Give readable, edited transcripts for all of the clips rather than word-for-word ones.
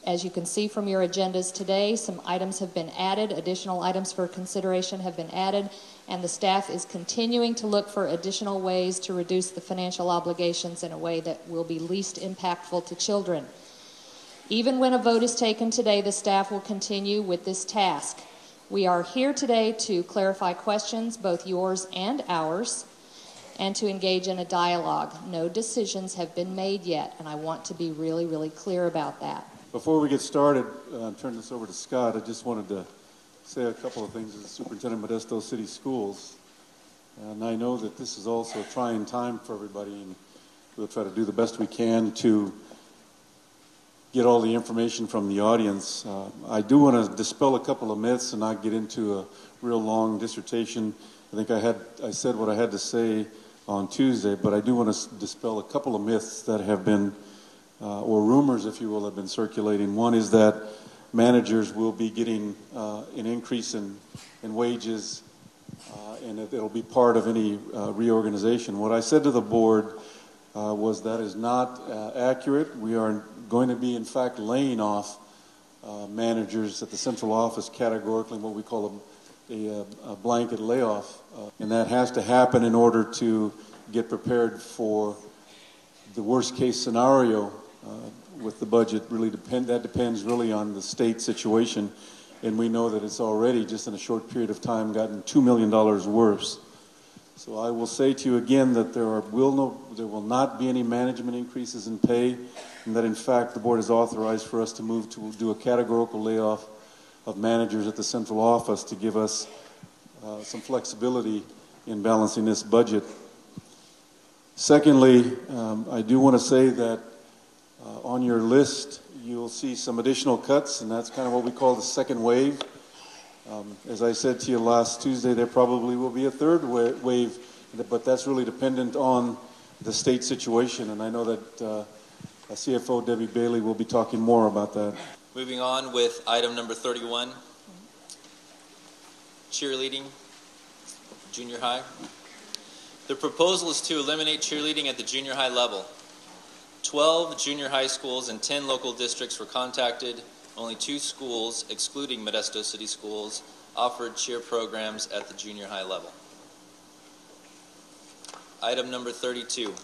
As you can see from your agendas today, some items have been added, additional items for consideration have been added, and the staff is continuing to look for additional ways to reduce the financial obligations in a way that will be least impactful to children. Even when a vote is taken today, the staff will continue with this task. We are here today to clarify questions, both yours and ours, and to engage in a dialogue. No decisions have been made yet, and I want to be really, really clear about that. Before we get started, turn this over to Scott. I just wanted to say a couple of things as the superintendent of Modesto City Schools. And I know that this is also a trying time for everybody, and we'll try to do the best we can to get all the information from the audience. I do want to dispel a couple of myths and not get into a real long dissertation. I think I said what I had to say on Tuesday, but I do want to dispel a couple of myths that have been or rumors, if you will, have been circulating. One is that managers will be getting an increase in wages and it'll be part of any reorganization. What I said to the board was that is not accurate. We are going to be, in fact, laying off managers at the central office categorically, what we call a blanket layoff. And that has to happen in order to get prepared for the worst case scenario with the budget. That depends really on the state situation, and we know that it's already just in a short period of time gotten $2 million worse. So I will say to you again that there will not be any management increases in pay, and that in fact the board has authorized for us to move to do a categorical layoff of managers at the central office to give us some flexibility in balancing this budget. Secondly, I do want to say that on your list, you'll see some additional cuts, and that's kind of what we call the second wave. As I said to you last Tuesday, there probably will be a third wave, but that's really dependent on the state situation, and I know that CFO Debbie Bailey will be talking more about that. Moving on with item number 31, cheerleading, junior high. The proposal is to eliminate cheerleading at the junior high level. 12 junior high schools and 10 local districts were contacted. Only 2 schools, excluding Modesto City Schools, offered cheer programs at the junior high level. Item number 32.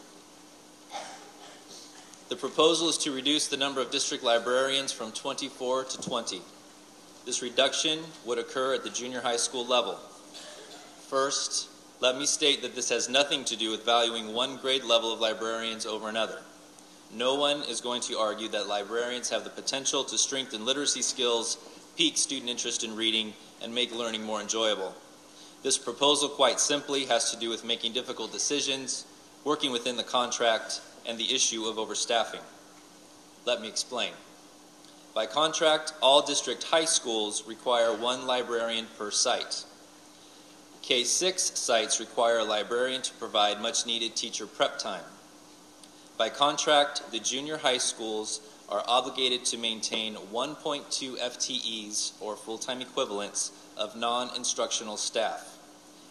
The proposal is to reduce the number of district librarians from 24 to 20. This reduction would occur at the junior high school level. First, let me state that this has nothing to do with valuing one grade level of librarians over another. No one is going to argue that librarians have the potential to strengthen literacy skills, pique student interest in reading, and make learning more enjoyable. This proposal quite simply has to do with making difficult decisions, working within the contract, and the issue of overstaffing. Let me explain. By contract, all district high schools require 1 librarian per site. K-6 sites require a librarian to provide much-needed teacher prep time. By contract, the junior high schools are obligated to maintain 1.2 FTEs, or full-time equivalents, of non-instructional staff.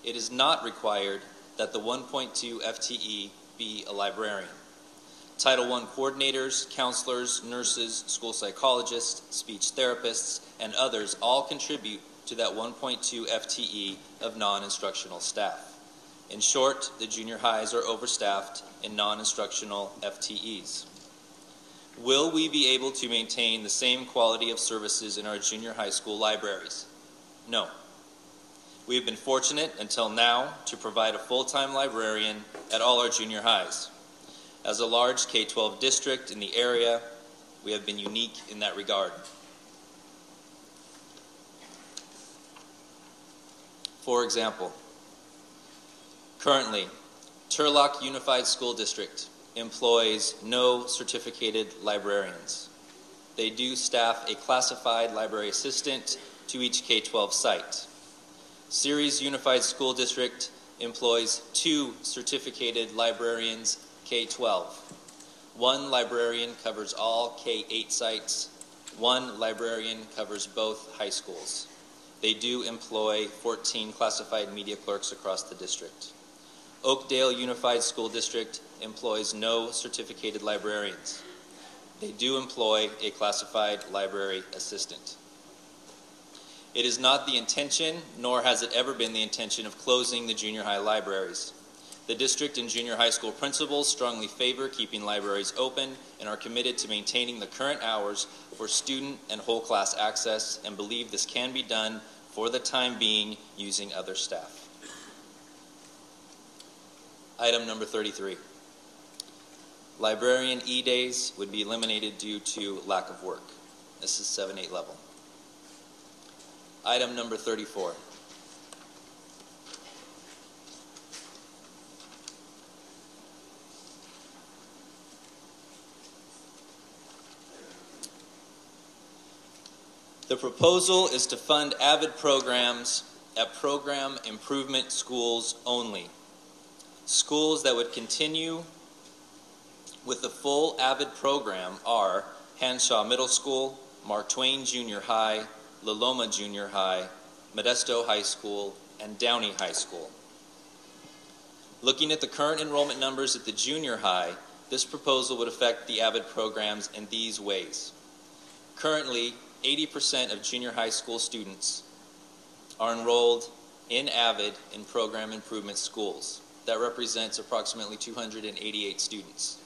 It is not required that the 1.2 FTE be a librarian. Title I coordinators, counselors, nurses, school psychologists, speech therapists, and others all contribute to that 1.2 FTE of non-instructional staff. In short, the junior highs are overstaffed in non-instructional FTEs. Will we be able to maintain the same quality of services in our junior high school libraries? No. We have been fortunate until now to provide a full-time librarian at all our junior highs. As a large K-12 district in the area, we have been unique in that regard. For example, currently, Turlock Unified School District employs no certificated librarians. They do staff a classified library assistant to each K-12 site. Ceres Unified School District employs 2 certificated librarians K-12. 1 librarian covers all K-8 sites. 1 librarian covers both high schools. They do employ 14 classified media clerks across the district. Oakdale Unified School District employs no certificated librarians. they do employ a classified library assistant. It is not the intention, nor has it ever been the intention, of closing the junior high libraries. The district and junior high school principals strongly favor keeping libraries open and are committed to maintaining the current hours for student and whole class access, and believe this can be done for the time being using other staff. Item number 33. Librarian E-days would be eliminated due to lack of work. This is 7-8 level. Item number 34. The proposal is to fund AVID programs at program improvement schools only. Schools that would continue with the full AVID program are Hanshaw Middle School, Mark Twain Junior High, La Loma Junior High, Modesto High School, and Downey High School. Looking at the current enrollment numbers at the junior high, this proposal would affect the AVID programs in these ways. Currently, 80% of junior high school students are enrolled in AVID in program improvement schools. That represents approximately 288 students.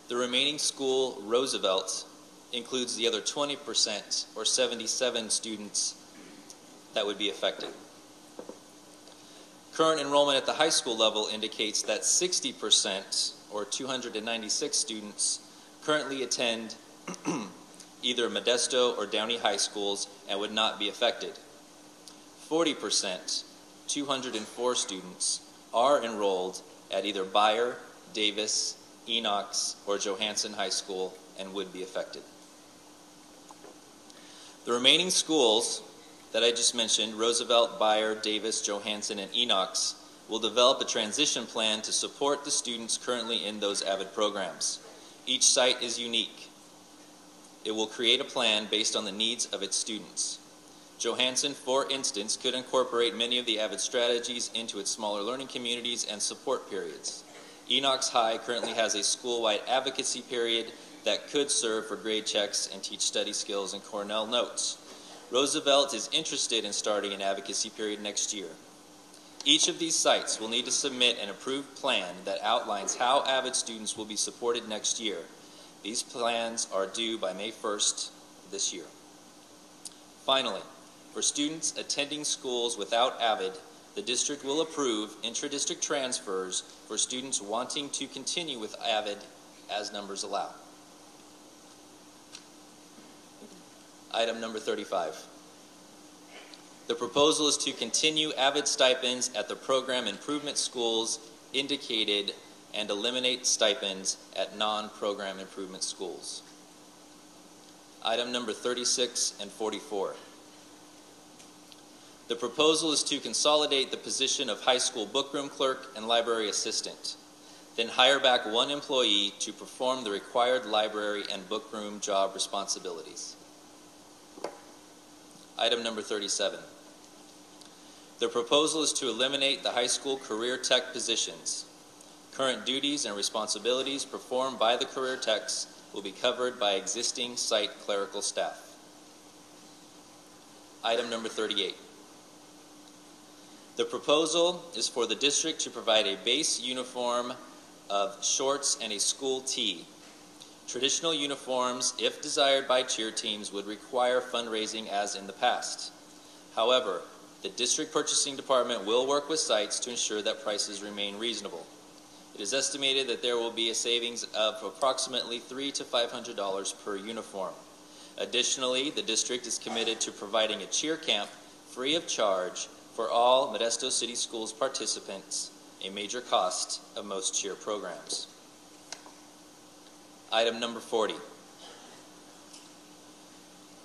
The remaining school, Roosevelt, includes the other 20%, or 77 students, that would be affected. Current enrollment at the high school level indicates that 60%, or 296 students, currently attend either Modesto or Downey high schools and would not be affected. 40%, 204 students, are enrolled at either Bayer, Davis, Enox, or Johansen High School and would be affected. The remaining schools that I just mentioned, Roosevelt, Bayer, Davis, Johansen, and Enox, will develop a transition plan to support the students currently in those AVID programs. Each site is unique. It will create a plan based on the needs of its students. Johansen, for instance, could incorporate many of the AVID strategies into its smaller learning communities and support periods. Enox High currently has a school-wide advocacy period that could serve for grade checks and teach study skills and Cornell notes. Roosevelt is interested in starting an advocacy period next year. Each of these sites will need to submit an approved plan that outlines how AVID students will be supported next year. These plans are due by May 1st this year. Finally, for students attending schools without AVID, the district will approve intra-district transfers for students wanting to continue with AVID as numbers allow. Item number 35. The proposal is to continue AVID stipends at the program improvement schools indicated and eliminate stipends at non-program improvement schools. Item number 36 and 44. The proposal is to consolidate the position of high school bookroom clerk and library assistant, then hire back one employee to perform the required library and bookroom job responsibilities. Item number 37. The proposal is to eliminate the high school career tech positions. Current duties and responsibilities performed by the career techs will be covered by existing site clerical staff. Item number 38. The proposal is for the district to provide a base uniform of shorts and a school tee. Traditional uniforms, if desired by cheer teams, would require fundraising as in the past. However, the district purchasing department will work with sites to ensure that prices remain reasonable. It is estimated that there will be a savings of approximately $300 to $500 per uniform. Additionally, the district is committed to providing a cheer camp free of charge for all Modesto City Schools participants, a major cost of most cheer programs. Item number 40.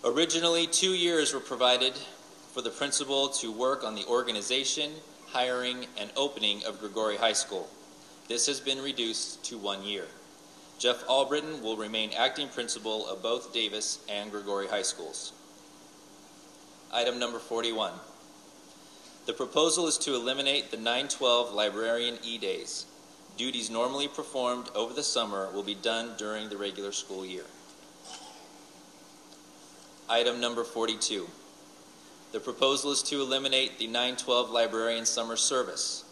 Originally, 2 years were provided for the principal to work on the organization, hiring, and opening of Gregory High School. This has been reduced to 1 year. Jeff Albritton will remain acting principal of both Davis and Gregory High Schools. Item number 41. The proposal is to eliminate the 9-12 librarian E-days. Duties normally performed over the summer will be done during the regular school year. Item number 42. The proposal is to eliminate the 9-12 librarian summer service.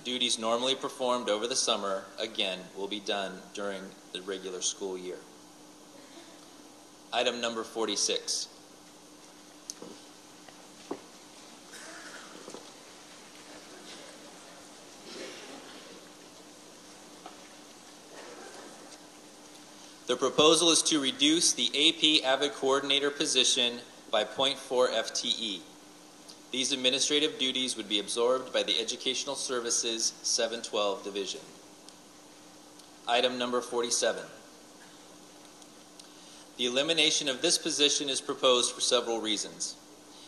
Duties normally performed over the summer, again, will be done during the regular school year. Item number 46. The proposal is to reduce the AP AVID coordinator position by 0.4 FTE. These administrative duties would be absorbed by the Educational Services 712 division. Item number 47. The elimination of this position is proposed for several reasons.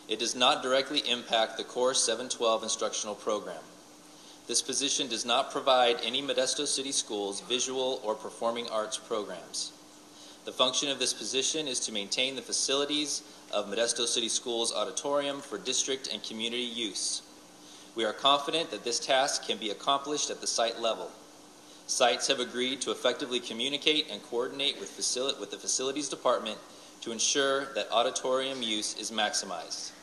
It does not directly impact the core 712 instructional program. This position does not provide any Modesto City Schools visual or performing arts programs. The function of this position is to maintain the facilities of Modesto City Schools auditorium for district and community use. We are confident that this task can be accomplished at the site level. Sites have agreed to effectively communicate and coordinate with the facilities department to ensure that auditorium use is maximized.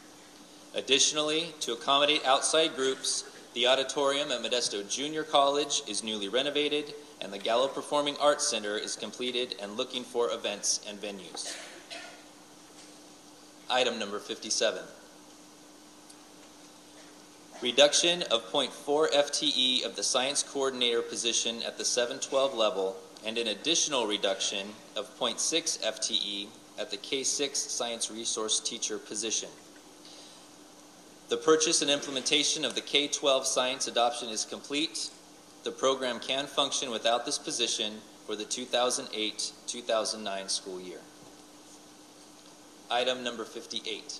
Additionally, to accommodate outside groups, the auditorium at Modesto Junior College is newly renovated, and the Gallo Performing Arts Center is completed and looking for events and venues. Item number 57. Reduction of 0.4 FTE of the science coordinator position at the 712 level, and an additional reduction of 0.6 FTE at the K-6 science resource teacher position. The purchase and implementation of the K-12 science adoption is complete. The program can function without this position for the 2008-2009 school year. Item number 58.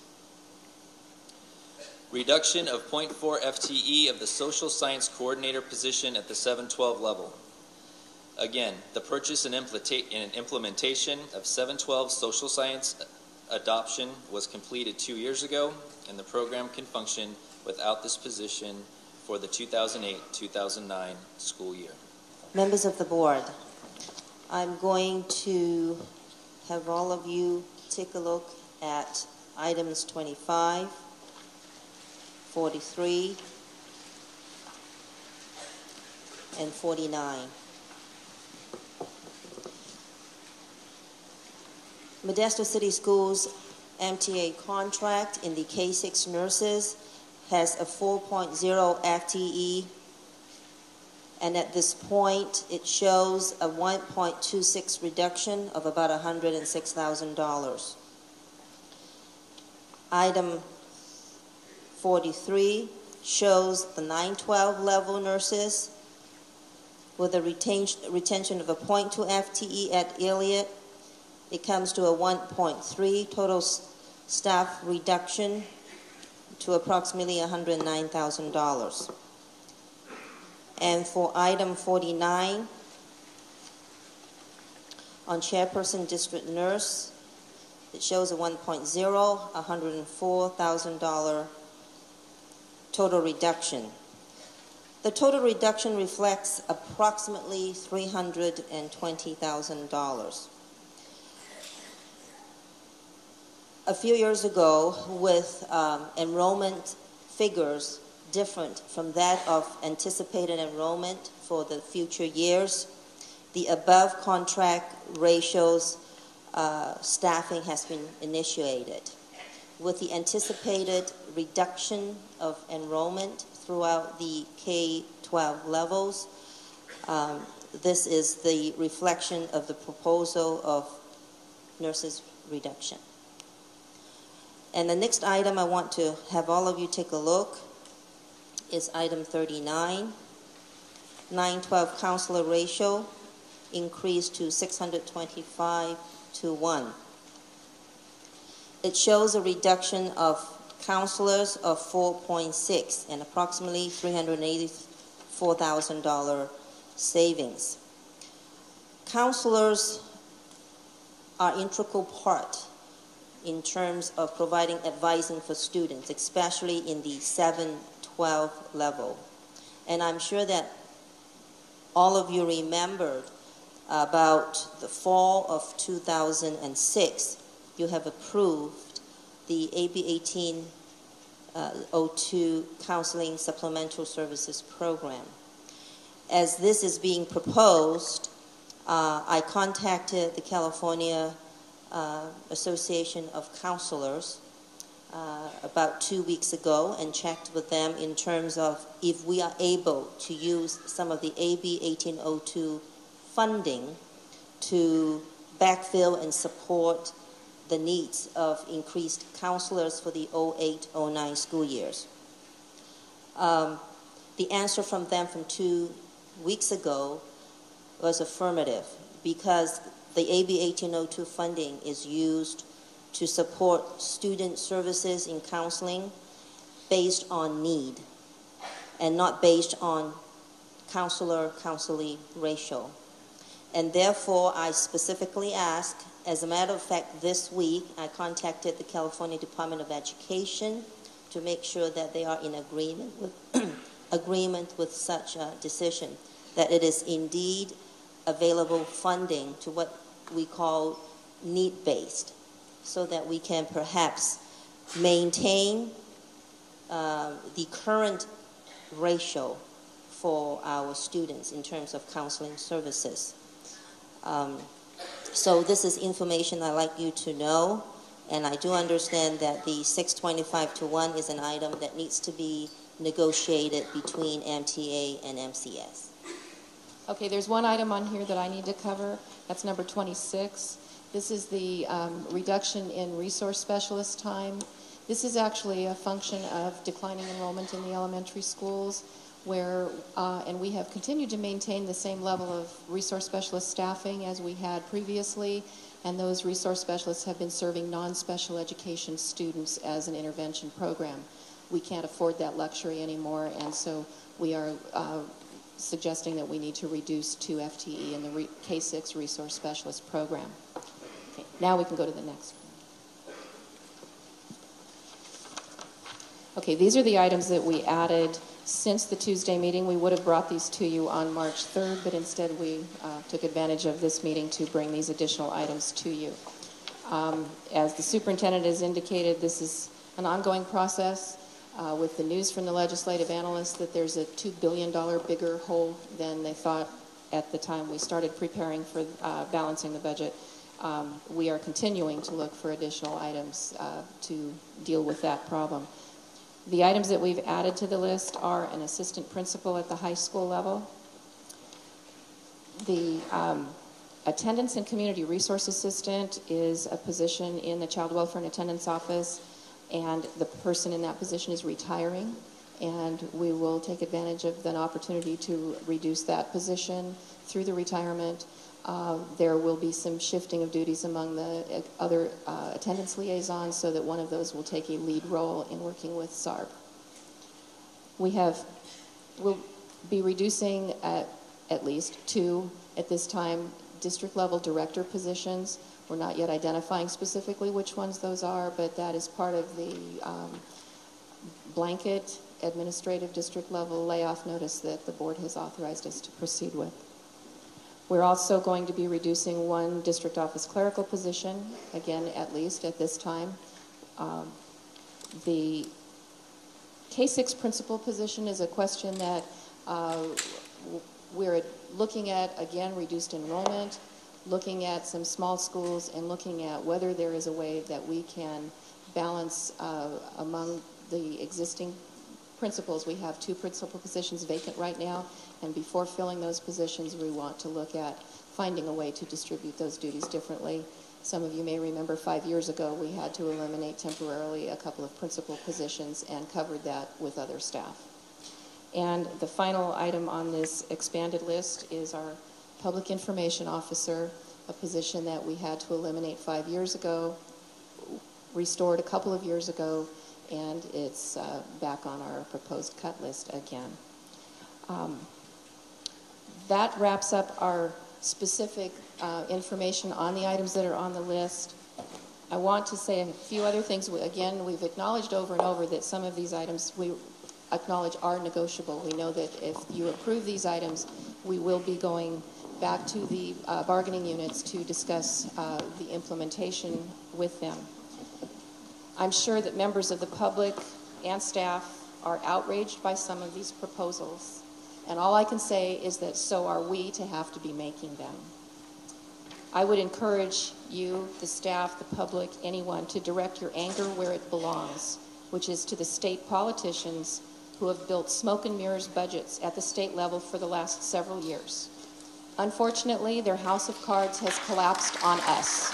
Reduction of 0.4 FTE of the social science coordinator position at the 712 level. Again, the purchase and implementation of 712 social science adoption was completed 2 years ago, and the program can function without this position for the 2008-2009 school year. Members of the board, I'm going to have all of you take a look at items 25, 43, and 49. Modesto City Schools MTA contract in the K-6 nurses has a 4.0 FTE, and at this point it shows a 1.26 reduction of about $106,000. Item 43 shows the 9-12 level nurses with a retention of a 0.2 FTE at Elliott. It comes to a 1.3 total staff reduction to approximately $109,000. And for item 49, on chairperson district nurse, it shows a 1.0, $104,000 total reduction. The total reduction reflects approximately $320,000. A few years ago, with enrollment figures different from that of anticipated enrollment for the future years, the above contract ratios staffing has been initiated. With the anticipated reduction of enrollment throughout the K-12 levels, this is the reflection of the proposal of nurses reduction. And the next item I want to have all of you take a look is item 39. 9-12 counselor ratio increased to 625 to 1. It shows a reduction of counselors of 4.6 and approximately $384,000 savings. Counselors are an integral part in terms of providing advising for students, especially in the 7-12 level. And I'm sure that all of you remembered about the fall of 2006, you have approved the AB 1802 Counseling Supplemental Services Program. As this is being proposed, I contacted the California Association of Counselors about 2 weeks ago and checked with them in terms of if we are able to use some of the AB 1802 funding to backfill and support the needs of increased counselors for the 08-09 school years. The answer from them from 2 weeks ago was affirmative, because the AB 1802 funding is used to support student services in counseling based on need and not based on counselor-counselee ratio. And therefore, I specifically asked, as a matter of fact, this week, I contacted the California Department of Education to make sure that they are in agreement with, agreement with such a decision, that it is indeed available funding to what we call need-based, so that we can perhaps maintain the current ratio for our students in terms of counseling services. So this is information I'd like you to know, and I do understand that the 625-1 is an item that needs to be negotiated between MTA and MCS. Okay, there's one item on here that I need to cover. That's number 26. This is the reduction in resource specialist time. This is actually a function of declining enrollment in the elementary schools, where, and we have continued to maintain the same level of resource specialist staffing as we had previously, and those resource specialists have been serving non-special education students as an intervention program. We can't afford that luxury anymore, and so we are suggesting that we need to reduce 2 FTE in the K-6 resource specialist program. Okay, now we can go to the next one. Okay, these are the items that we added since the Tuesday meeting. We would have brought these to you on March 3rd, but instead we took advantage of this meeting to bring these additional items to you. As the superintendent has indicated, this is an ongoing process. With the news from the legislative analysts that there's a $2 billion bigger hole than they thought at the time we started preparing for balancing the budget, we are continuing to look for additional items to deal with that problem. The items that we've added to the list are an assistant principal at the high school level, the attendance and community resource assistant is a position in the Child Welfare and Attendance Office, and the person in that position is retiring, and we will take advantage of an opportunity to reduce that position through the retirement. There will be some shifting of duties among the other attendance liaisons so that one of those will take a lead role in working with SARB. We'll be reducing at least 2 at this time district level director positions. We're not yet identifying specifically which ones those are, but that is part of the blanket administrative district level layoff notice that the board has authorized us to proceed with. We're also going to be reducing 1 district office clerical position, again, at least at this time. The K-6 principal position is a question that we're looking at, again, reduced enrollment, looking at some small schools, and looking at whether there is a way that we can balance among the existing principals. We have 2 principal positions vacant right now, and before filling those positions, we want to look at finding a way to distribute those duties differently. Some of you may remember 5 years ago we had to eliminate temporarily a couple of principal positions and covered that with other staff. And the final item on this expanded list is our Public Information Officer, a position that we had to eliminate 5 years ago, restored a couple of years ago, and it's back on our proposed cut list again. That wraps up our specific information on the items that are on the list. I want to say a few other things. Again, we've acknowledged over and over that some of these items we acknowledge are negotiable. We know that if you approve these items, we will be going back to the bargaining units to discuss the implementation with them. I'm sure that members of the public and staff are outraged by some of these proposals. And all I can say is that so are we to have to be making them. I would encourage you, the staff, the public, anyone, to direct your anger where it belongs, which is to the state politicians who have built smoke and mirrors budgets at the state level for the last several years. Unfortunately, their house of cards has collapsed on us.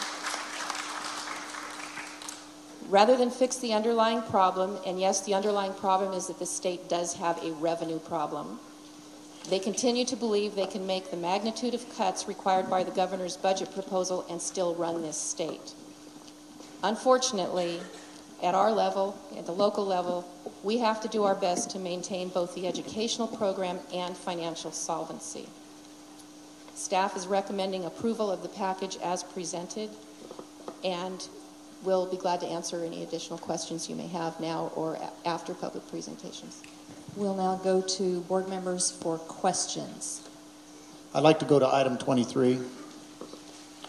Rather than fix the underlying problem, and yes, the underlying problem is that the state does have a revenue problem, they continue to believe they can make the magnitude of cuts required by the governor's budget proposal and still run this state. Unfortunately, at our level, at the local level, we have to do our best to maintain both the educational program and financial solvency. Staff is recommending approval of the package as presented, and we'll be glad to answer any additional questions you may have now or after public presentations. We'll now go to board members for questions. I'd like to go to item 23,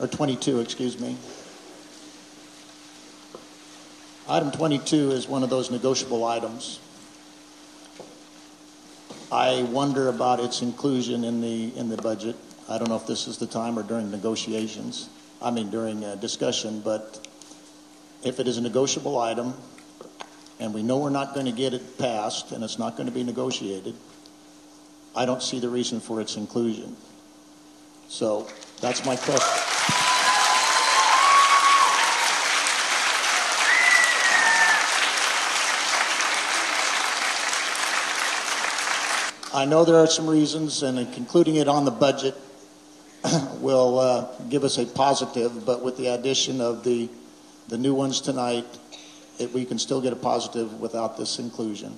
or 22, excuse me. Item 22 is one of those negotiable items. I wonder about its inclusion in the budget. I don't know if this is the time or during negotiations. During discussion, but if it is a negotiable item, and we know we're not going to get it passed, and it's not going to be negotiated, I don't see the reason for its inclusion. So that's my question. I know there are some reasons, and concluding it on the budget will give us a positive, but with the addition of the new ones tonight, we can still get a positive without this inclusion.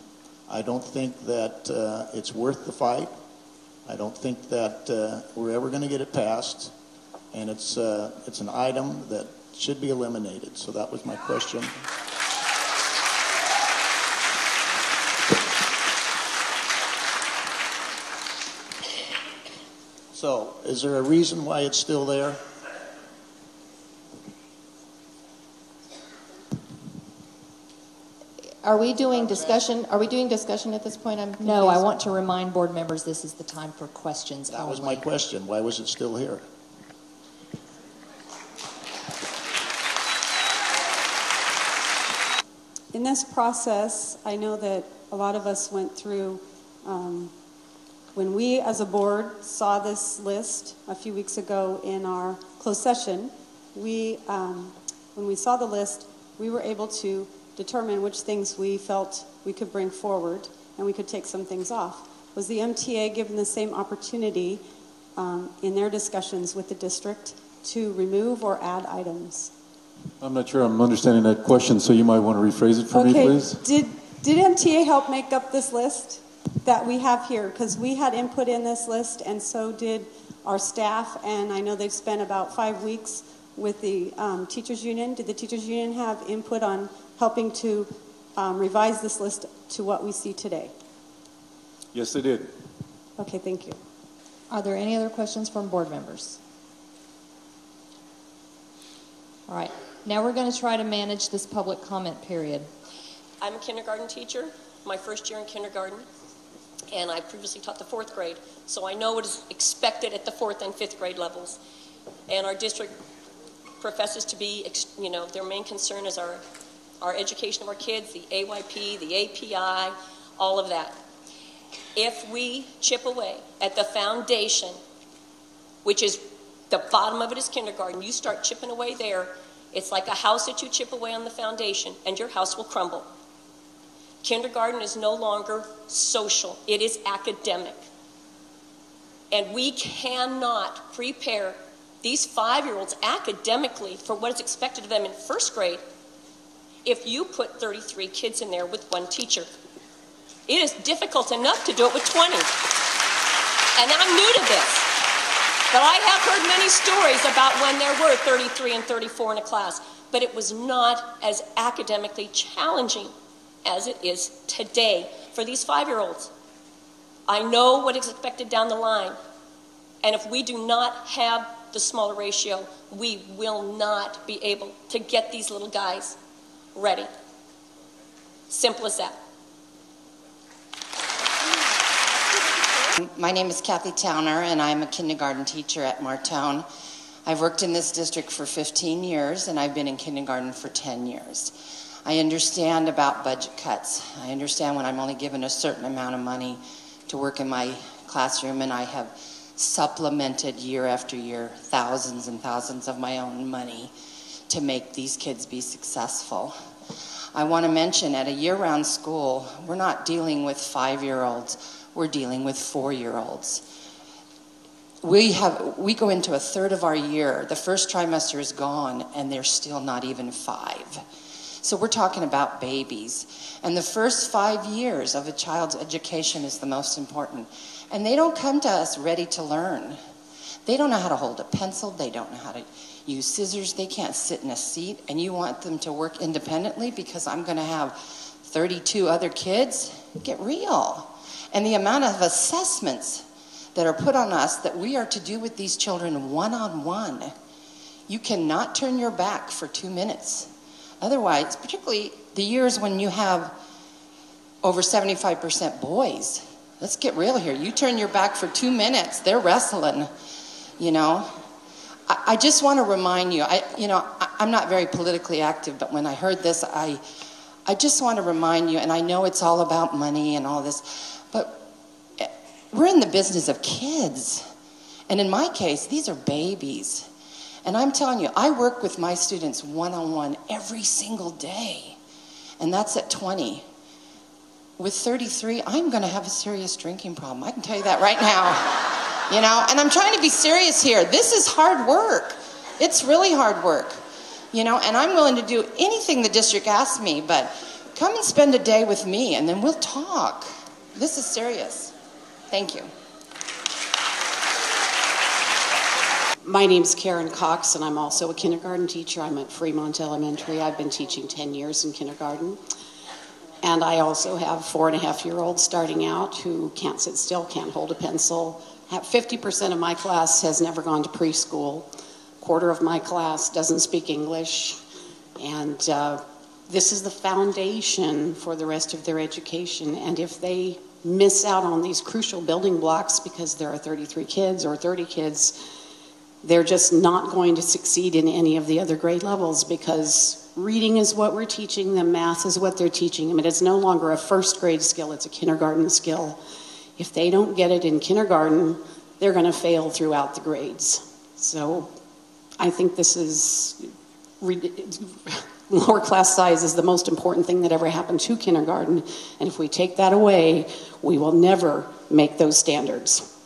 I don't think that it's worth the fight. I don't think that we're ever going to get it passed, and it's an item that should be eliminated. So that was my question. So, is there a reason why it's still there? Are we doing discussion? Are we doing discussion at this point? I'm confused. No, I want to remind board members this is the time for questions That only. was my question. Why was it still here? In this process, I know that a lot of us went through, when we as a board saw this list a few weeks ago in our closed session, when we saw the list, we were able to determine which things we felt we could bring forward and we could take some things off. Was the MTA given the same opportunity in their discussions with the district to remove or add items? I'm not sure I'm understanding that question, so you might want to rephrase it for me, please. Did MTA help make up this list that we have here? Because we had input in this list, and so did our staff, and I know they've spent about 5 weeks with the teachers union. Did the teachers union have input on helping to revise this list to what we see today? Yes, they did. Okay, thank you. Are there any other questions from board members? All right. Now we're going to try to manage this public comment period. I'm a kindergarten teacher, my first year in kindergarten, and I previously taught the 4th grade, so I know what is expected at the 4th and 5th grade levels. And our district professes to be, their main concern is our education of our kids, the AYP, the API, all of that. If we chip away at the foundation, which is the bottom of it is kindergarten, you start chipping away there, it's like a house that you chip away on the foundation, and your house will crumble. Kindergarten is no longer social. It is academic. And we cannot prepare these 5-year-olds academically for what is expected of them in 1st grade if you put 33 kids in there with 1 teacher. It is difficult enough to do it with 20. And I'm new to this. But I have heard many stories about when there were 33 and 34 in a class, but it was not as academically challenging as it is today for these 5-year-olds. I know what is expected down the line, and if we do not have the smaller ratio, we will not be able to get these little guys ready. Simple as that. My name is Kathy Towner, and I'm a kindergarten teacher at Martone. I've worked in this district for 15 years, and I've been in kindergarten for 10 years. I understand about budget cuts. I understand when I'm only given a certain amount of money to work in my classroom, and I have supplemented year after year thousands and thousands of my own money to make these kids be successful. I want to mention at a year-round school, we're not dealing with 5-year-olds, we're dealing with 4-year-olds. We go into a third of our year. The first trimester is gone, and they're still not even 5. So we're talking about babies. And the first 5 years of a child's education is the most important. And they don't come to us ready to learn. They don't know how to hold a pencil. They don't know how to use scissors. They can't sit in a seat. And you want them to work independently because I'm going to have 32 other kids? Get real. And the amount of assessments that are put on us that we are to do with these children one-on-one. You cannot turn your back for 2 minutes. Otherwise, particularly the years when you have over 75% boys, let's get real here. You turn your back for 2 minutes, they're wrestling, you know. I just want to remind you, I'm not very politically active, but when I heard this, I just want to remind you, and I know it's all about money and all this, but we're in the business of kids. And in my case, these are babies. And I'm telling you, I work with my students one-on-one every single day. And that's at 20. With 33, I'm going to have a serious drinking problem. I can tell you that right now. You know, and I'm trying to be serious here. This is hard work. It's really hard work. You know, and I'm willing to do anything the district asks me, but come and spend a day with me, and then we'll talk. This is serious. Thank you. My name's Karen Cox, and I'm also a kindergarten teacher. I'm at Fremont Elementary. I've been teaching 10 years in kindergarten. And I also have 4.5-year-olds starting out who can't sit still, can't hold a pencil. 50% of my class has never gone to preschool. A quarter of my class doesn't speak English. And this is the foundation for the rest of their education. And if they miss out on these crucial building blocks because there are 33 kids or 30 kids, they're just not going to succeed in any of the other grade levels, because reading is what we're teaching them, math is what they're teaching them, and it's no longer a first grade skill, it's a kindergarten skill. If they don't get it in kindergarten, they're going to fail throughout the grades. So I think this is, lower class size is the most important thing that ever happened to kindergarten, and if we take that away, we will never make those standards.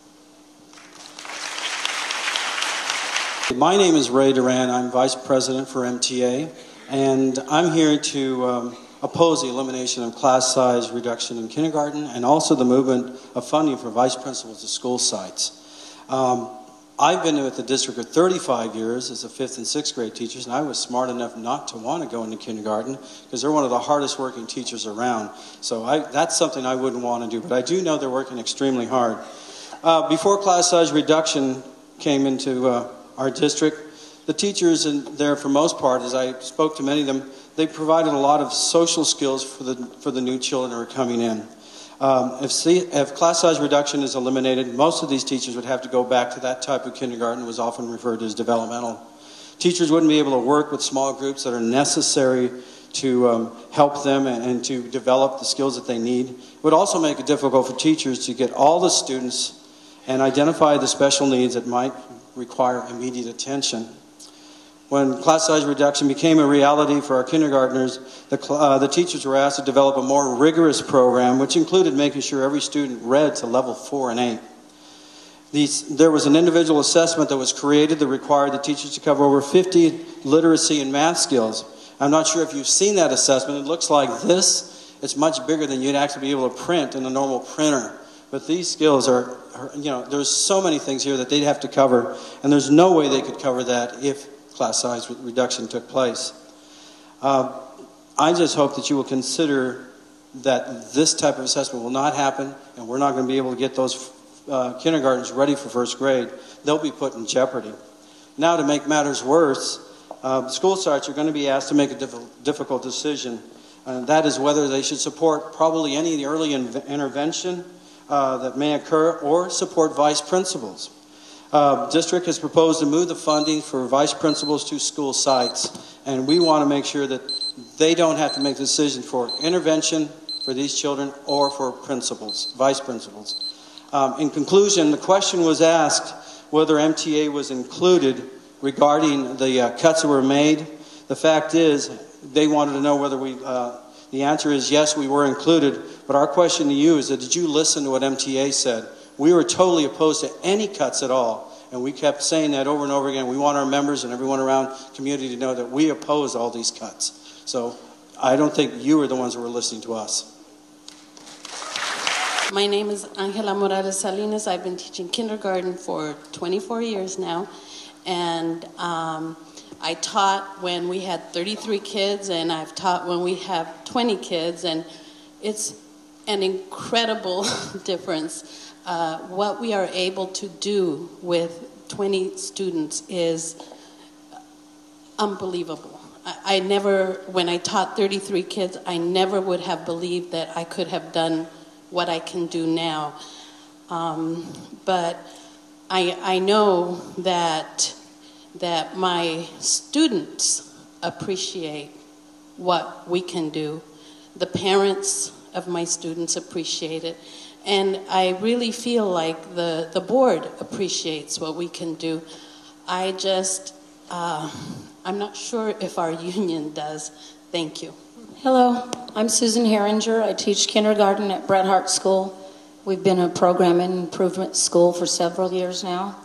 My name is Ray Duran. I'm Vice President for MTA, and I'm here to oppose the elimination of class size reduction in kindergarten and also the movement of funding for vice principals of school sites. I've been with the district for 35 years as a 5th and 6th grade teachers, and I was smart enough not to want to go into kindergarten because they're one of the hardest working teachers around. So that's something I wouldn't want to do, but I do know they're working extremely hard. Before class size reduction came into our district, the teachers in there, for most part, as I spoke to many of them, they provided a lot of social skills for the new children who are coming in. If class size reduction is eliminated, most of these teachers would have to go back to that type of kindergarten, was often referred to as developmental. Teachers wouldn't be able to work with small groups that are necessary to help them and to develop the skills that they need. It would also make it difficult for teachers to get all the students and identify the special needs that might require immediate attention. When class size reduction became a reality for our kindergartners, the teachers were asked to develop a more rigorous program, which included making sure every student read to level 4 and 8. There was an individual assessment that was created that required the teachers to cover over 50 literacy and math skills. I'm not sure if you've seen that assessment. It looks like this. It's much bigger than you'd actually be able to print in a normal printer. But these skills are, there's so many things here that they'd have to cover, and there's no way they could cover that if class size reduction took place. I just hope that you will consider that this type of assessment will not happen, and we're not going to be able to get those kindergartens ready for first grade. They'll be put in jeopardy. Now, to make matters worse, school starts, you're going to be asked to make a difficult decision. And that is whether they should support probably any of the early intervention that may occur or support vice principals. District has proposed to move the funding for vice principals to school sites, and we want to make sure that they don't have to make the decision for intervention for these children or for principals, vice principals. In conclusion, the question was asked whether MTA was included regarding the cuts that were made. The fact is, they wanted to know whether the answer is yes, we were included. But our question to you is that did you listen to what MTA said? We were totally opposed to any cuts at all. And we kept saying that over and over again. We want our members and everyone around the community to know that we oppose all these cuts. So I don't think you are the ones who were listening to us. My name is Angela Morales Salinas. I've been teaching kindergarten for 24 years now. And I taught when we had 33 kids, and I've taught when we have 20 kids, and it's an incredible difference. What we are able to do with 20 students is unbelievable. I never, when I taught 33 kids, I never would have believed that I could have done what I can do now. But I know that my students appreciate what we can do. The parents of my students appreciate it. And I really feel like the board appreciates what we can do. I just, I'm not sure if our union does. Thank you. Hello, I'm Susan Herringer. I teach kindergarten at Bret Harte School. We've been a program and improvement school for several years now.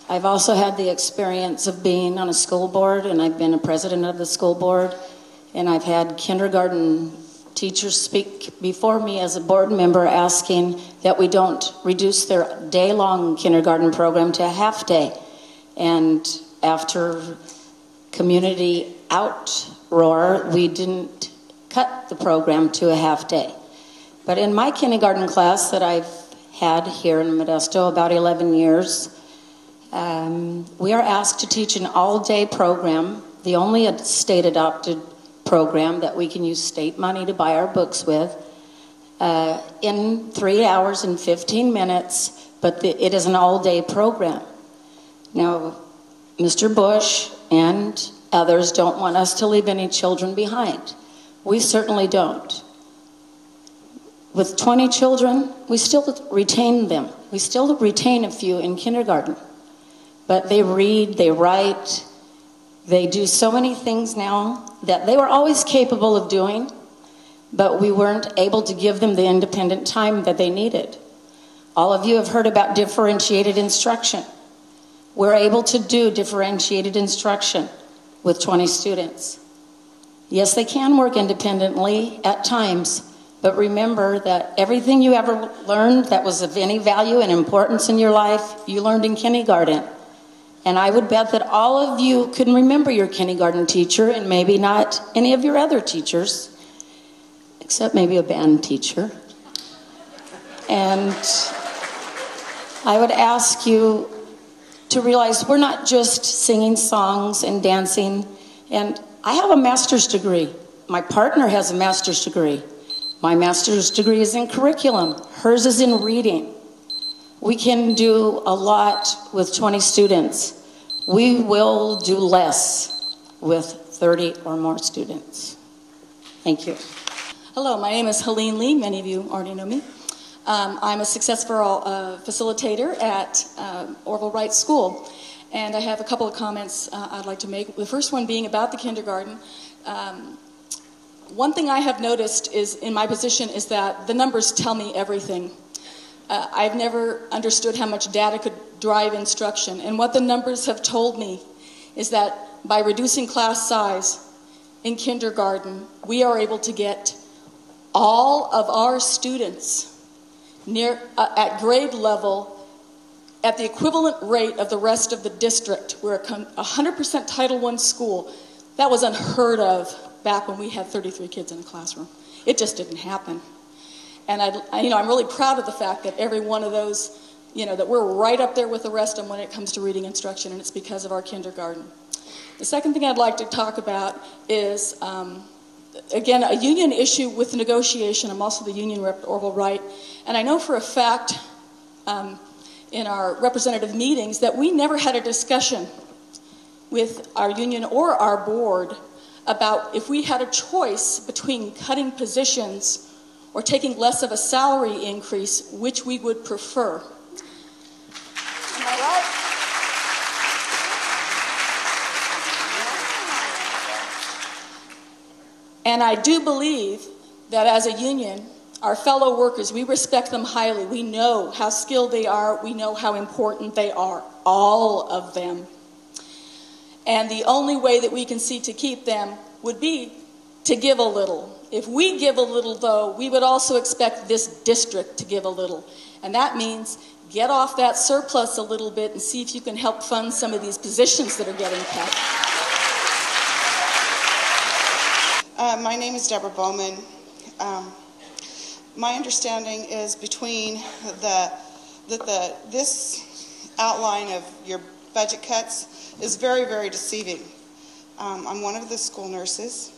I've also had the experience of being on a school board, and I've been a president of the school board, and I've had kindergarten teachers speak before me as a board member asking that we don't reduce their day-long kindergarten program to a half day. And after community outroar, we didn't cut the program to a half day. But in my kindergarten class that I've had here in Modesto about 11 years, we are asked to teach an all-day program, the only state-adopted program that we can use state money to buy our books with, in 3 hours and 15 minutes, but it is an all-day program. Now, Mr. Bush and others don't want us to leave any children behind. We certainly don't. With 20 children, we still retain them. We still retain a few in kindergarten. But they read, they write, they do so many things now that they were always capable of doing, but we weren't able to give them the independent time that they needed. All of you have heard about differentiated instruction. We're able to do differentiated instruction with 20 students. Yes, they can work independently at times, but remember that everything you ever learned that was of any value and importance in your life, you learned in kindergarten. And I would bet that all of you can remember your kindergarten teacher and maybe not any of your other teachers, except maybe a band teacher. And I would ask you to realize we're not just singing songs and dancing. And I have a master's degree. My partner has a master's degree. My master's degree is in curriculum. Hers is in reading. We can do a lot with 20 students. We will do less with 30 or more students. Thank you. Hello, my name is Helene Lee. Many of you already know me. I'm a successful facilitator at Orville Wright School. And I have a couple of comments I'd like to make. The first one being about the kindergarten. One thing I have noticed is in my position is that the numbers tell me everything. I've never understood how much data could drive instruction. And what the numbers have told me is that by reducing class size in kindergarten, we are able to get all of our students at grade level at the equivalent rate of the rest of the district. We're a 100% Title I school. That was unheard of back when we had 33 kids in a classroom. It just didn't happen. And I'm really proud of the fact that every one of those, that we're right up there with the rest of them when it comes to reading instruction, and it's because of our kindergarten. The second thing I'd like to talk about is, again, a union issue with negotiation. I'm also the union rep at Orville Wright, and I know for a fact in our representative meetings that we never had a discussion with our union or our board about if we had a choice between cutting positions or taking less of a salary increase, which we would prefer. Am I right? And I do believe that as a union, our fellow workers, we respect them highly. We know how skilled they are. We know how important they are, all of them. And the only way that we can see to keep them would be to give a little. If we give a little, though, we would also expect this district to give a little. And that means get off that surplus a little bit and see if you can help fund some of these positions that are getting cut. My name is Deborah Bowman. My understanding is between this outline of your budget cuts is very, very deceiving. I'm one of the school nurses.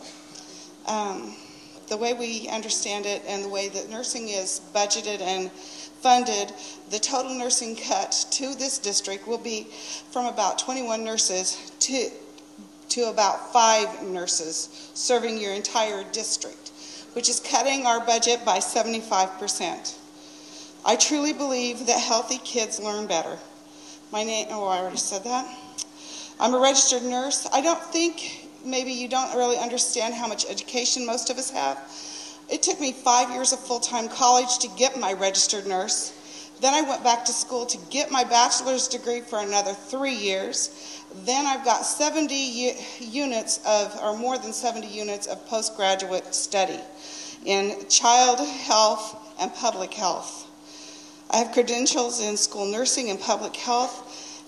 The way we understand it and the way that nursing is budgeted and funded, the total nursing cut to this district will be from about 21 nurses to about 5 nurses serving your entire district, which is cutting our budget by 75%. I truly believe that healthy kids learn better. My name, I already said that. I'm a registered nurse. I don't think, maybe you don't really understand how much education most of us have. It took me 5 years of full-time college to get my registered nurse. Then I went back to school to get my bachelor's degree for another 3 years. Then I've got 70 units of, or more than 70 units of postgraduate study in child health and public health. I have credentials in school nursing and public health,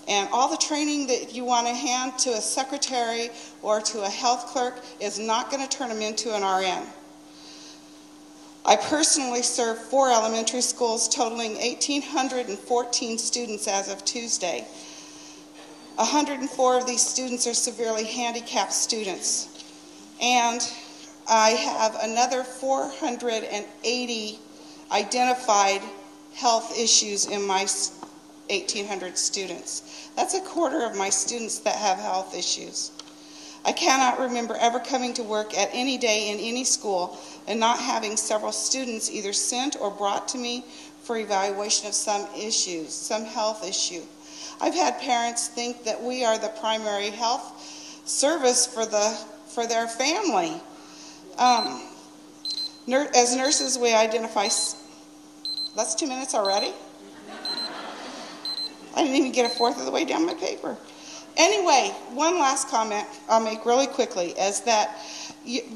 and all the training that you want to hand to a secretary or to a health clerk is not going to turn them into an RN. I personally serve 4 elementary schools totaling 1,814 students as of Tuesday. 104 of these students are severely handicapped students. And I have another 480 identified health issues in my 1,800 students. That's a quarter of my students that have health issues. I cannot remember ever coming to work at any day in any school and not having several students either sent or brought to me for evaluation of some issues, some health issue. I've had parents think that we are the primary health service for their family. As nurses, we identify. That's 2 minutes already? I didn't even get a fourth of the way down my paper. Anyway, one last comment I'll make really quickly is that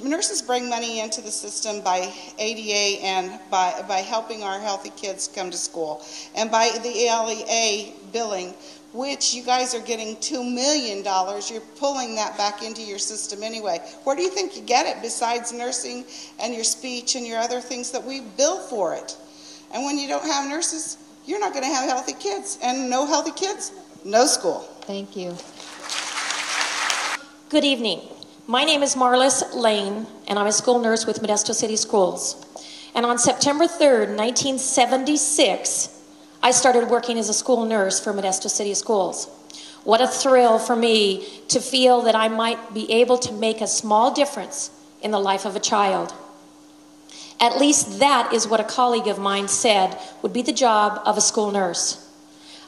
nurses bring money into the system by ADA and by helping our healthy kids come to school, and by the LEA billing, which you guys are getting $2 million. You're pulling that back into your system anyway. Where do you think you get it besides nursing and your speech and your other things that we bill for it? And when you don't have nurses, you're not going to have healthy kids. And no healthy kids, no school. Thank you. Good evening. My name is Marlis Lane, and I'm a school nurse with Modesto City Schools. And on September 3rd, 1976, I started working as a school nurse for Modesto City Schools. What a thrill for me to feel that I might be able to make a small difference in the life of a child. At least that is what a colleague of mine said would be the job of a school nurse.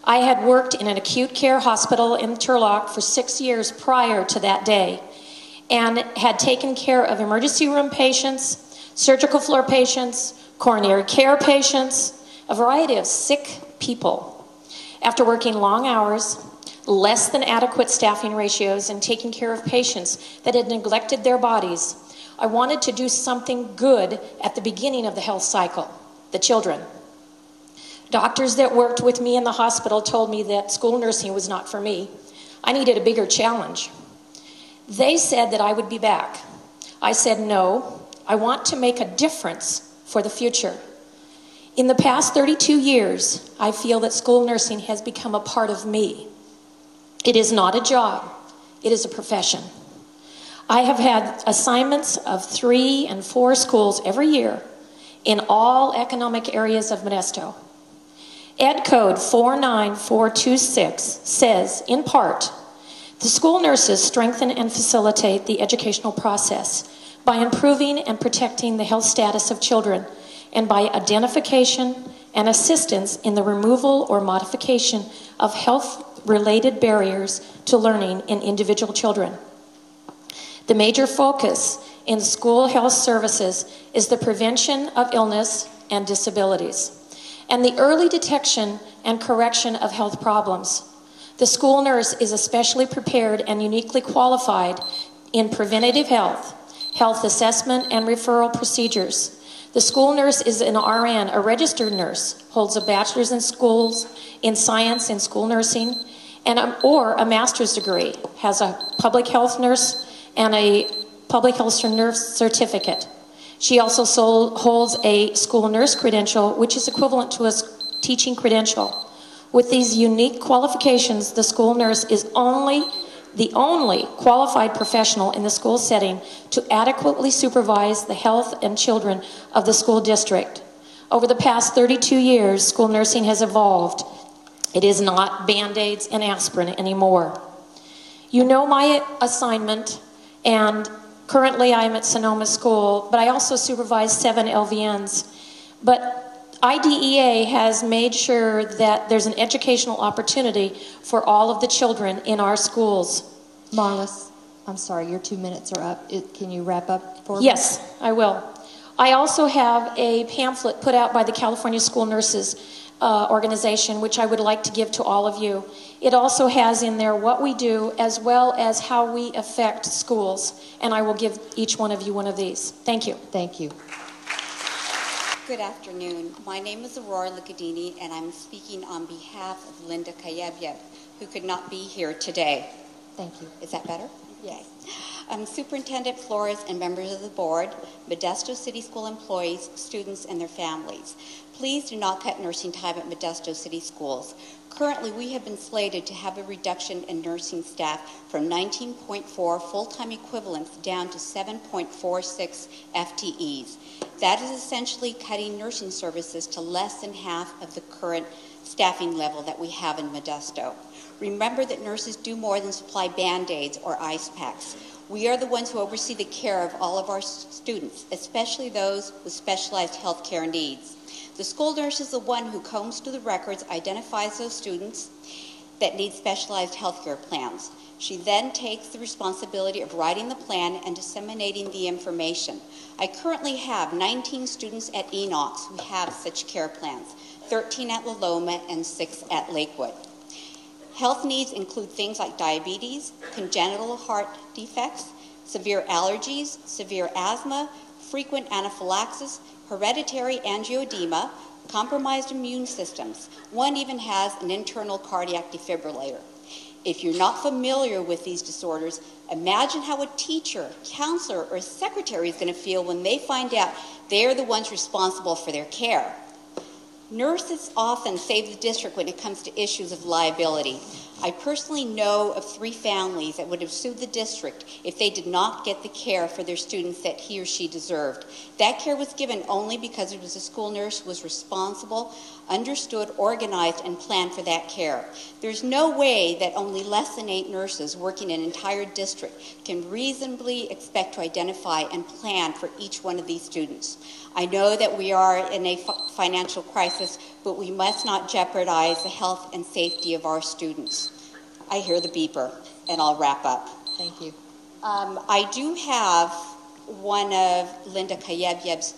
I had worked in an acute care hospital in Turlock for 6 years prior to that day, and had taken care of emergency room patients, surgical floor patients, coronary care patients, a variety of sick people. After working long hours, less than adequate staffing ratios, and taking care of patients that had neglected their bodies, I wanted to do something good at the beginning of the health cycle, the children. Doctors that worked with me in the hospital told me that school nursing was not for me. I needed a bigger challenge. They said that I would be back. I said, no, I want to make a difference for the future. In the past 32 years, I feel that school nursing has become a part of me. It is not a job. It is a profession. I have had assignments of 3 and 4 schools every year in all economic areas of Modesto. Ed Code 49426 says, in part, the school nurses strengthen and facilitate the educational process by improving and protecting the health status of children and by identification and assistance in the removal or modification of health-related barriers to learning in individual children. The major focus in school health services is the prevention of illness and disabilities, and the early detection and correction of health problems. The school nurse is especially prepared and uniquely qualified in preventative health, health assessment, and referral procedures. The school nurse is an RN, a registered nurse, holds a bachelor's in science in school nursing, or a master's degree, has a public health nurse and a public health nurse certificate. She also holds a school nurse credential, which is equivalent to a teaching credential. With these unique qualifications, the school nurse is the only qualified professional in the school setting to adequately supervise the health and children of the school district. Over the past 32 years, school nursing has evolved. It is not Band-Aids and aspirin anymore. You know my assignment, and currently I'm at Sonoma School, but I also supervise 7 LVNs. But IDEA has made sure that there's an educational opportunity for all of the children in our schools. Marlis, I'm sorry, your 2 minutes are up. Can you wrap up for me? Yes, I will. I also have a pamphlet put out by the California School Nurses organization, which I would like to give to all of you. It also has in there what we do as well as how we affect schools, and I will give each one of you one of these. Thank you. Thank you. Good afternoon. My name is Aurora Licadini, and I'm speaking on behalf of Linda Kayebyeb, who could not be here today. Thank you. Is that better? Yes. Superintendent Flores and members of the board, Modesto City School employees, students, and their families. Please do not cut nursing time at Modesto City Schools. Currently, we have been slated to have a reduction in nursing staff from 19.4 full-time equivalents down to 7.46 FTEs. That is essentially cutting nursing services to less than half of the current staffing level that we have in Modesto. Remember that nurses do more than supply Band-Aids or ice packs. We are the ones who oversee the care of all of our students, especially those with specialized health care needs. The school nurse is the one who combs through the records, identifies those students that need specialized health care plans. She then takes the responsibility of writing the plan and disseminating the information. I currently have 19 students at Enox who have such care plans, 13 at La Loma and 6 at Lakewood. Health needs include things like diabetes, congenital heart defects, severe allergies, severe asthma, frequent anaphylaxis, hereditary angioedema, compromised immune systems. One even has an internal cardiac defibrillator. If you're not familiar with these disorders, imagine how a teacher, counselor, or secretary is going to feel when they find out they're the ones responsible for their care. Nurses often save the district when it comes to issues of liability. I personally know of 3 families that would have sued the district if they did not get the care for their students that he or she deserved. That care was given only because it was a school nurse who was responsible, understood, organized, and planned for that care. There's no way that only less than 8 nurses working an entire district can reasonably expect to identify and plan for each one of these students. I know that we are in a financial crisis, but we must not jeopardize the health and safety of our students. I hear the beeper, and I'll wrap up. Thank you. I do have one of Linda Kayebyeb's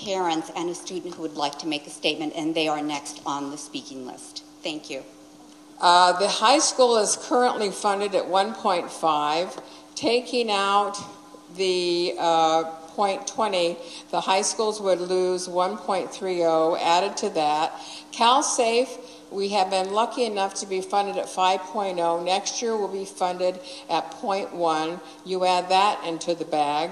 parents and a student who would like to make a statement, and they are next on the speaking list. Thank you. The high school is currently funded at 1.5. Taking out the 0.20, the high schools would lose 1.30. Added to that, CalSafe, we have been lucky enough to be funded at 5.0. Next year we'll be funded at 0.1. You add that into the bag.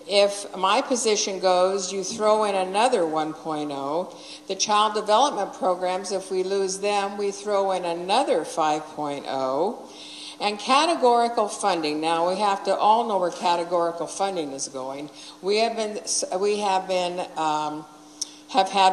If my position goes, you throw in another 1.0. The child development programs, if we lose them, we throw in another 5.0. And categorical funding, now we have to all know where categorical funding is going. We have had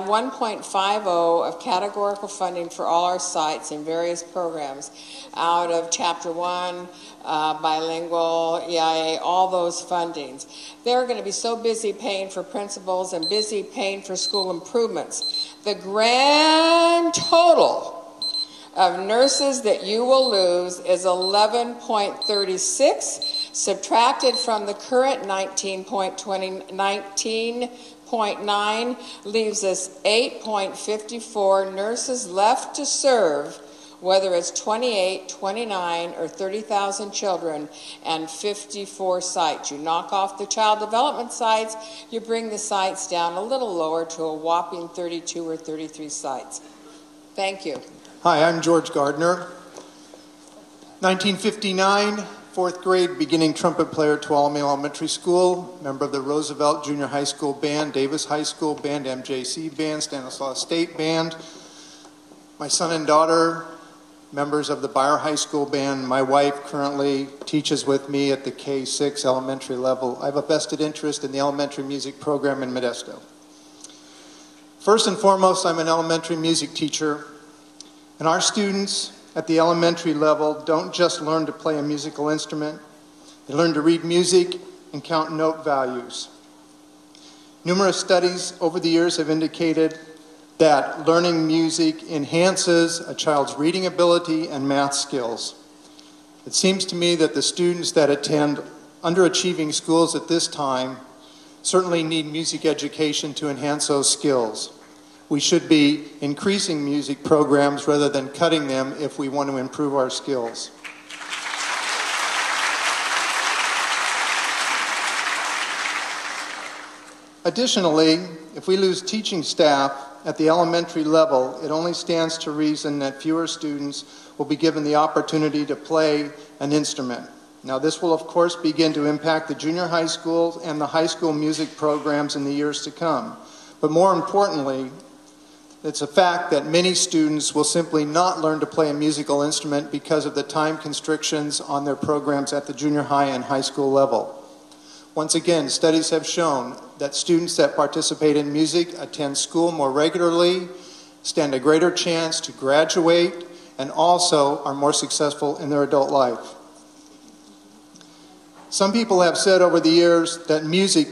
1.50 of categorical funding for all our sites in various programs out of Chapter 1, bilingual, EIA, all those fundings. They're going to be so busy paying for principals and busy paying for school improvements. The grand total of nurses that you will lose is 11.36, subtracted from the current 19.9, leaves us 8.54 nurses left to serve, whether it's 28, 29, or 30,000 children and 54 sites. You knock off the child development sites, you bring the sites down a little lower to a whopping 32 or 33 sites. Thank you. Hi, I'm George Gardner. 1959, fourth grade, beginning trumpet player at Tuolumne Elementary School, member of the Roosevelt Junior High School Band, Davis High School Band, MJC Band, Stanislaus State Band. My son and daughter, members of the Beyer High School Band. My wife currently teaches with me at the K-6 elementary level. I have a vested interest in the elementary music program in Modesto. First and foremost, I'm an elementary music teacher. And our students at the elementary level don't just learn to play a musical instrument, they learn to read music and count note values. Numerous studies over the years have indicated that learning music enhances a child's reading ability and math skills. It seems to me that the students that attend underachieving schools at this time certainly need music education to enhance those skills. We should be increasing music programs rather than cutting them if we want to improve our skills. Additionally, if we lose teaching staff at the elementary level, it only stands to reason that fewer students will be given the opportunity to play an instrument. Now, this will, of course, begin to impact the junior high schools and the high school music programs in the years to come. But more importantly, it's a fact that many students will simply not learn to play a musical instrument because of the time constrictions on their programs at the junior high and high school level. Once again, studies have shown that students that participate in music attend school more regularly, stand a greater chance to graduate, and also are more successful in their adult life. Some people have said over the years that music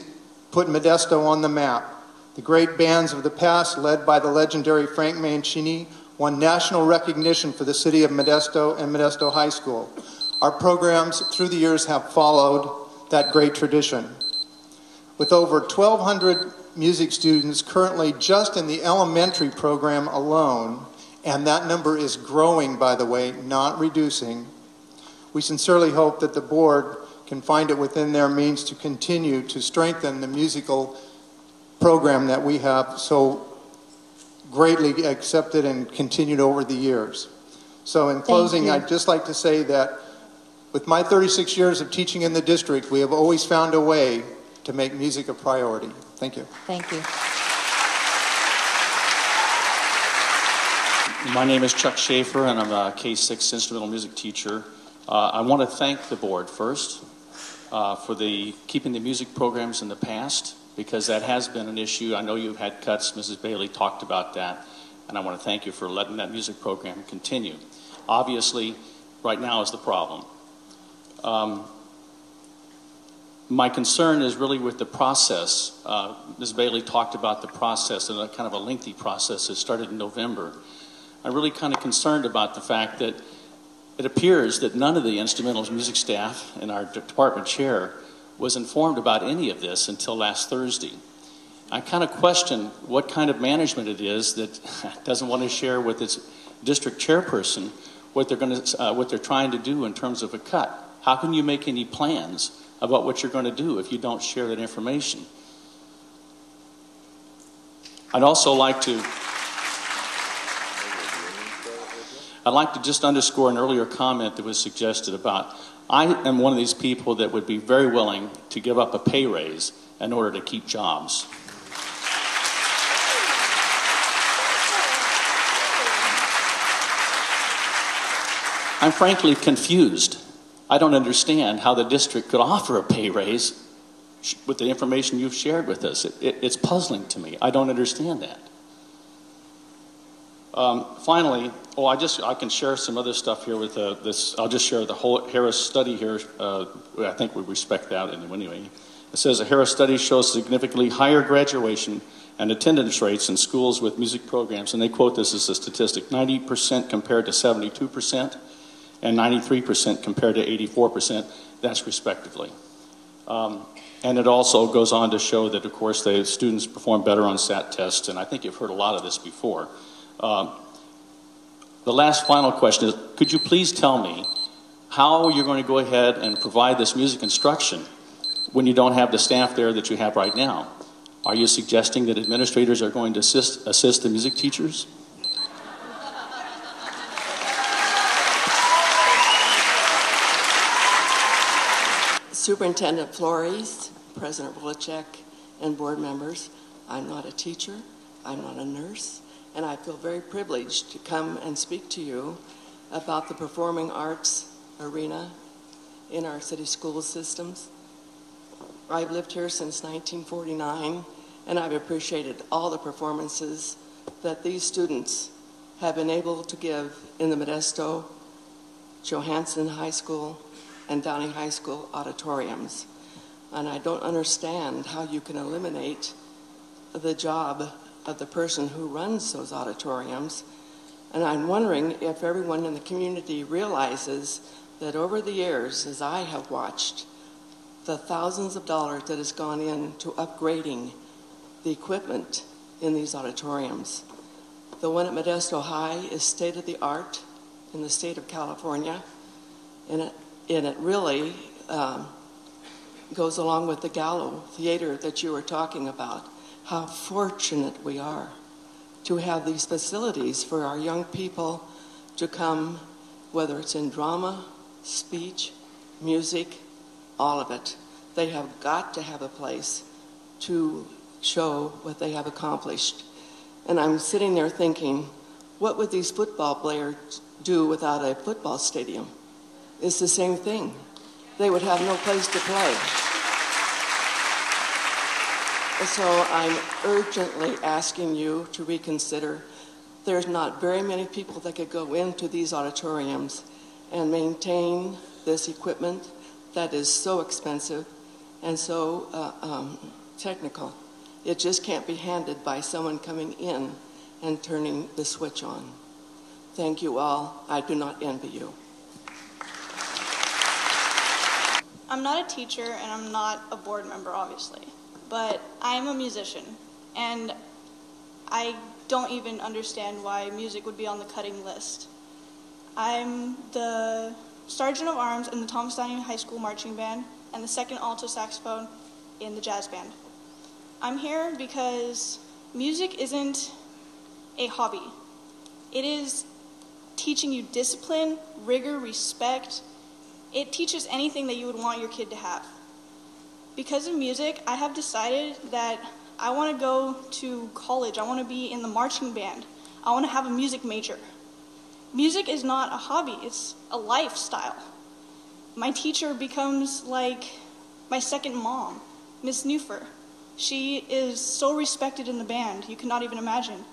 put Modesto on the map. The great bands of the past, led by the legendary Frank Mancini, won national recognition for the city of Modesto and Modesto High School. Our programs through the years have followed that great tradition. With over 1,200 music students currently just in the elementary program alone, and that number is growing, by the way, not reducing, we sincerely hope that the board can find it within their means to continue to strengthen the musical program that we have so greatly accepted and continued over the years. So in closing, I'd just like to say that with my 36 years of teaching in the district, we have always found a way to make music a priority. Thank you. Thank you. My name is Chuck Schaefer, and I'm a K-6 instrumental music teacher. I want to thank the board first for keeping the music programs in the past, because that has been an issue. I know you've had cuts. Mrs. Bailey talked about that, and I want to thank you for letting that music program continue. Obviously, right now is the problem. My concern is really with the process. Ms. Bailey talked about the process, and a kind of a lengthy process that started in November. I'm really kind of concerned about the fact that it appears that none of the instrumental music staff and our department chair was informed about any of this until last Thursday. I kind of question what kind of management it is that doesn't want to share with its district chairperson what they're trying to do in terms of a cut. How can you make any plans about what you're going to do if you don't share that information? I'd like to just underscore an earlier comment that was suggested about, I am one of these people that would be very willing to give up a pay raise in order to keep jobs. I'm frankly confused. I don't understand how the district could offer a pay raise with the information you've shared with us. It's puzzling to me. I don't understand that. Finally, I can share some other stuff here with this. I'll just share the whole Harris study here. I think we respect that anyway. It says a Harris study shows significantly higher graduation and attendance rates in schools with music programs, and they quote this as a statistic: 90% compared to 72%, and 93% compared to 84%. That's respectively. And it also goes on to show that, of course, the students perform better on SAT tests, and I think you've heard a lot of this before. The last final question is, could you please tell me how you're going to go ahead and provide this music instruction when you don't have the staff there that you have right now? Are you suggesting that administrators are going to assist the music teachers? Superintendent Flores, President Wolichek, and board members, I'm not a teacher, I'm not a nurse, and I feel very privileged to come and speak to you about the performing arts arena in our city school systems. I've lived here since 1949, and I've appreciated all the performances that these students have been able to give in the Modesto, Johansson High School, and Downey High School auditoriums. And I don't understand how you can eliminate the job of the person who runs those auditoriums. And I'm wondering if everyone in the community realizes that over the years, as I have watched, the thousands of dollars that has gone into upgrading the equipment in these auditoriums. The one at Modesto High is state-of-the-art in the state of California, and it really goes along with the Gallo Theater that you were talking about. How fortunate we are to have these facilities for our young people to come, whether it's in drama, speech, music, all of it. They have got to have a place to show what they have accomplished. And I'm sitting there thinking, what would these football players do without a football stadium? It's the same thing. They would have no place to play. So I'm urgently asking you to reconsider. There's not very many people that could go into these auditoriums and maintain this equipment that is so expensive and so technical. It just can't be handed by someone coming in and turning the switch on. Thank you all. I do not envy you. I'm not a teacher and I'm not a board member, obviously, but I'm a musician, and I don't even understand why music would be on the cutting list. I'm the Sergeant of Arms in the Thomas Downing High School Marching Band and the second alto saxophone in the jazz band. I'm here because music isn't a hobby. It is teaching you discipline, rigor, respect. It teaches anything that you would want your kid to have. Because of music, I have decided that I want to go to college. I want to be in the marching band. I want to have a music major. Music is not a hobby, it's a lifestyle. My teacher becomes like my second mom, Miss Newfer. She is so respected in the band, you cannot even imagine.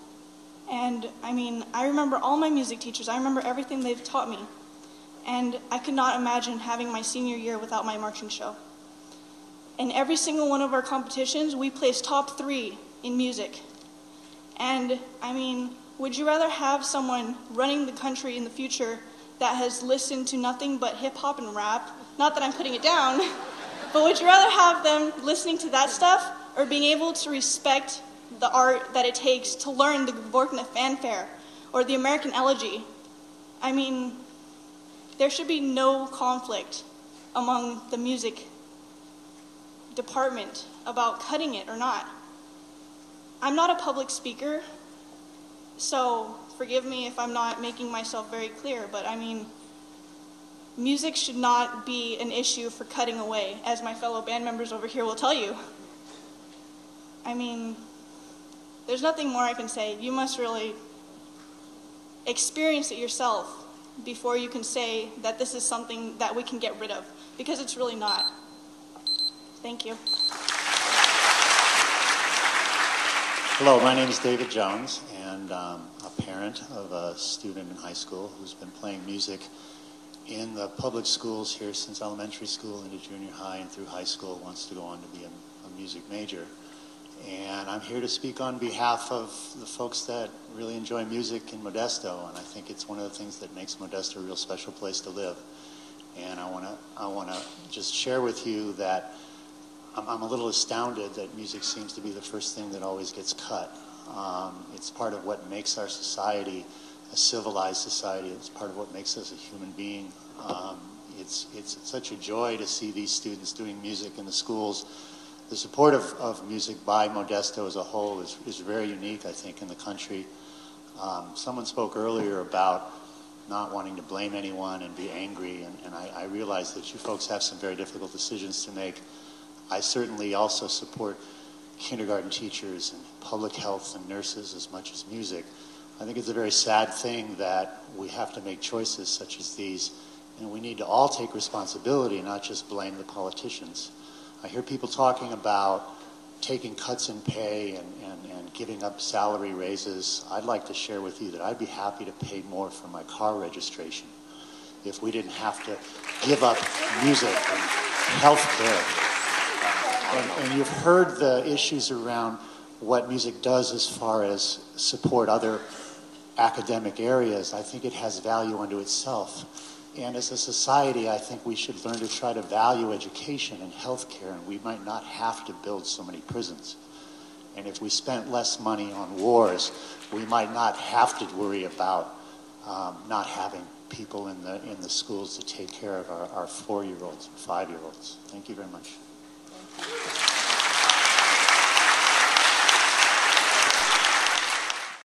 And I remember all my music teachers. I remember everything they've taught me. And I could not imagine having my senior year without my marching show. In every single one of our competitions, we placed top 3 in music. And would you rather have someone running the country in the future that has listened to nothing but hip hop and rap? Not that I'm putting it down, but would you rather have them listening to that stuff or being able to respect the art that it takes to learn the Geborgene fanfare or the American elegy? There should be no conflict among the music department about cutting it or not. I'm not a public speaker, so forgive me if I'm not making myself very clear, but music should not be an issue for cutting away, as my fellow band members over here will tell you. There's nothing more I can say. You must really experience it yourself before you can say that this is something that we can get rid of, because it's really not. Thank you. Hello, my name is David Jones, and I'm a parent of a student in high school who's been playing music in the public schools here since elementary school into junior high and through high school, wants to go on to be a music major. And I'm here to speak on behalf of the folks that really enjoy music in Modesto, and I think it's one of the things that makes Modesto a real special place to live. And I want to just share with you that I'm a little astounded that music seems to be the first thing that always gets cut. It's part of what makes our society a civilized society. It's part of what makes us a human being. It's such a joy to see these students doing music in the schools. The support of music by Modesto as a whole is very unique, I think, in the country. Someone spoke earlier about not wanting to blame anyone and be angry, and I realize that you folks have some very difficult decisions to make. I certainly also support kindergarten teachers and public health and nurses as much as music. I think it's a very sad thing that we have to make choices such as these, and we need to all take responsibility, not just blame the politicians. I hear people talking about taking cuts in pay and giving up salary raises. I'd like to share with you that I'd be happy to pay more for my car registration if we didn't have to give up music and health care. And you've heard the issues around what music does as far as support other academic areas. I think it has value unto itself. And as a society, I think we should learn to try to value education and healthcare, and we might not have to build so many prisons. And if we spent less money on wars, we might not have to worry about not having people in the schools to take care of our 4-year-olds and 5-year-olds. Thank you very much.